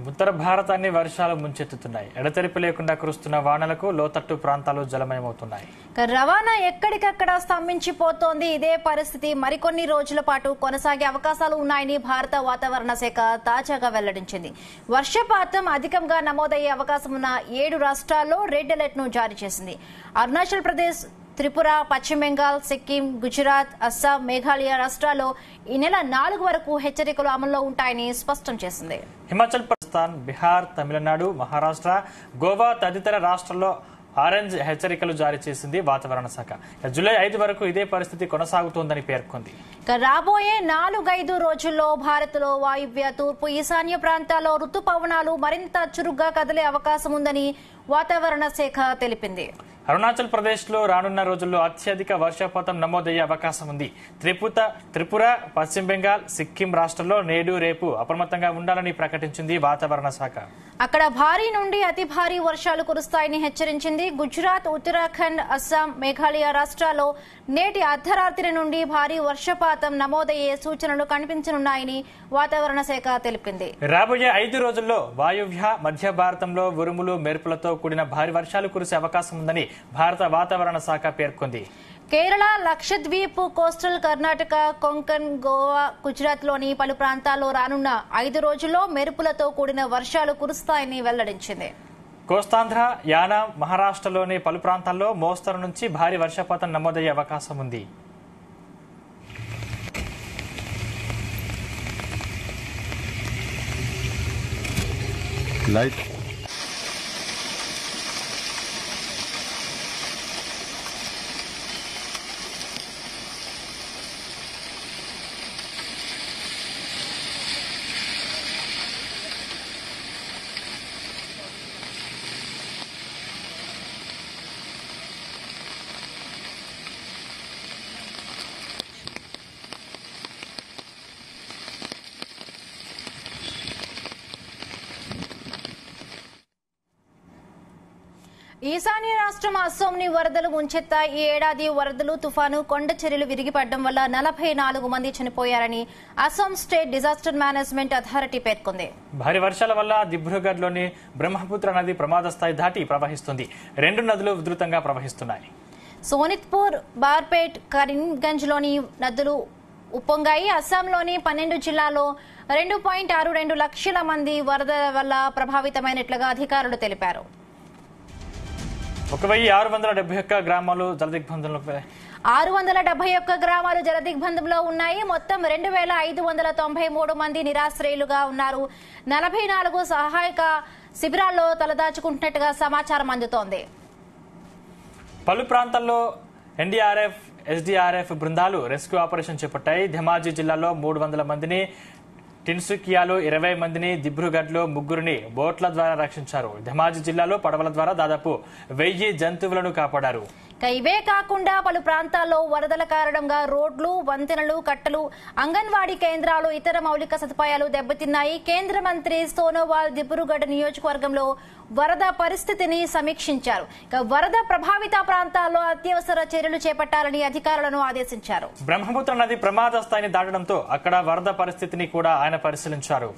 ఉత్తర భారతాన్ని వర్షాలు ముంచెత్తుతున్నాయి. ఎడతెరిపి లేకుండా కురుస్తున్న వానలకు లోతట్టు ప్రాంతాలు జలమయమవుతున్నాయి. రవాణా ఎక్కడికక్కడ స్తంభించిపోతోంది. ఇదే పరిస్థితి మరికొన్ని రోజుల పాటు కొనసాగే అవకాశాలు ఉన్నాయని భారత వాతావరణ శాఖ తాజాగా వెల్లడించింది. వర్షపాతం అధికంగా నమోదయ్యే అవకాశం ఉన్న 7 రాష్ట్రాల్లో రెడ్ అలర్ట్ ను జారీ చేసింది. అరుణాచల్ ప్రదేశ్, త్రిపుర, పశ్చిమ బెంగాల్, సిక్కిం, గుజరాత్, అస్సాం, మేఘాలయ రాష్ట్రాల్లో ఈ నెల 4 వరకు హెచ్చరికలు అమల్లో ఉంటాయని స్పష్టం చేసింది. హిమాచల్ ప్రదేశ్, బీహార్, తమిళనాడు, మహారాష్ట్ర, గోవా తదితర రాష్ట్రాల్లో ఆరెంజ్ హెచ్చరికలు జారీ చేసింది వాతావరణ శాఖ. జూలై 5 వరకు ఇదే పరిస్థితి కొనసాగుతోందని పేర్కొంది. రాబోయే 4-5 రోజుల్లో భారత్లో వాయువ్య, తూర్పు, ఈశాన్య ప్రాంతాల్లో రుతుపవనాలు మరింత చురుగ్గా కదిలే అవకాశం ఉందని వాతావరణ శాఖ తెలిపింది. అరుణాచల్ ప్రదేశ్ లో రానున్న రోజుల్లో అత్యధిక వర్షపాతం నమోదయ్యే అవకాశం ఉంది. త్రిపుర, పశ్చిమ బెంగాల్, సిక్కిం రాష్ట్రాల్లో నేడు, రేపు అప్రమత్తంగా ఉండాలని ప్రకటించింది వాతావరణ శాఖ. అక్కడ భారీ నుండి అతి భారీ వర్షాలు కురుస్తాయని హెచ్చరించింది. గుజరాత్, ఉత్తరాఖండ్, అస్సాం, మేఘాలయ రాష్ట్రాల్లో నేటి అర్ధరాత్రి నుండి భారీ వర్షపాతం నమోదయ్యే సూచనలు కనిపించనున్నాయని వాతావరణ శాఖ తెలిపింది. రాబోయే 5 రోజుల్లో వాయువ్య, మధ్య భారతంలో ఉరుములు, మెరుపులతో కూడిన భారీ వర్షాలు కురిసే అవకాశం ఉందని భారత వాతావరణ శాఖ పేర్కొంది. కేరళ, లక్షద్వీప్, కోస్టల్ కర్ణాటక, కొంకణ్, గోవా, గుజరాత్ లోని పలు ప్రాంతాల్లో రానున్న 5 రోజుల్లో మెరుపులతో కూడిన వర్షాలు కురుస్తాయని వెల్లడించింది. కోస్తాంధ్ర, యానాం, మహారాష్ట్రలోని పలు ప్రాంతాల్లో మోస్తరు నుంచి భారీ వర్షపాతం నమోదయ్యే అవకాశం ఉంది. ఈశాన్య రాష్ట్రం అస్సోంని వరదలు ముంచెత్తాయి. ఈ ఏడాది వరదలు, తుఫాను, కొండ చర్యలు విరిగిపడడం వల్ల 44 మంది చనిపోయారని Assam state disaster management authority పేర్కొంది. భారీ వర్షాల వల్ల దిబ్రూగఢ్లోని బ్రహ్మపుత్ర నది ప్రమాద స్థాయి దాటి ప్రవహిస్తుంది. 2 నదులు ఉధృతంగా ప్రవహిస్తున్నాయి. సోనిత్పూర్, బార్పేట్, కరీంగంజ్లోని నదులు ఉప్పొంగాయి. అస్సాంలోని 12 జిల్లాల్లో 2.62 లక్షల మంది వరద వల్ల ప్రభావితమైనట్లుగా అధికారులు తెలిపారు. 1671 గ్రామాలు జలదిగ్బంధంలో 671 గ్రామాలు జలదిగ్బంధంలో ఉన్నాయి. మొత్తం 2593 మంది నిరాశ్రయులుగా ఉన్నారు. 44 సహాయక శిబిరాల్లో తలదాచుకుంటున్నట్టుగా సమాచారం అందుతోంది. పలు ప్రాంతాల్లో ఎన్డీఆర్ఎఫ్, ఎస్డీఆర్ఎఫ్ బృందాలు రెస్క్యూ ఆపరేషన్ చేపట్టాయి. ధెమాజీ జిల్లాలో 300 మందిని, టిన్సుకియాలో 20 మందిని, దిబ్రూగఢ్లో 3గురిని బోట్ల ద్వారా రక్షించారు. ధెమాజీ జిల్లాలో పడవల ద్వారా దాదాపు 1000 జంతువులను కాపాడారు. ఇవే కాకుండా పలు ప్రాంతాల్లో వరదల కారణంగా రోడ్లు, వంతెనలు, కట్టలు, అంగన్వాడీ కేంద్రాలు, ఇతర మౌలిక సదుపాయాలు దెబ్బతిన్నాయి. కేంద్ర మంత్రి సోనోవాల్ దిబ్రూగఢ్ నియోజకవర్గంలో వరద పరిస్థితిని సమీక్షించారు. వరద ప్రభావిత ప్రాంతాల్లో అత్యవసర చర్యలు చేపట్టాలని అధికారులను ఆదేశించారు. బ్రహ్మపుత్ర నది ప్రమాద స్థాయిని దాటడంతో అక్కడ వరద పరిస్థితిని కూడా ఆయన పరిశీలించారు.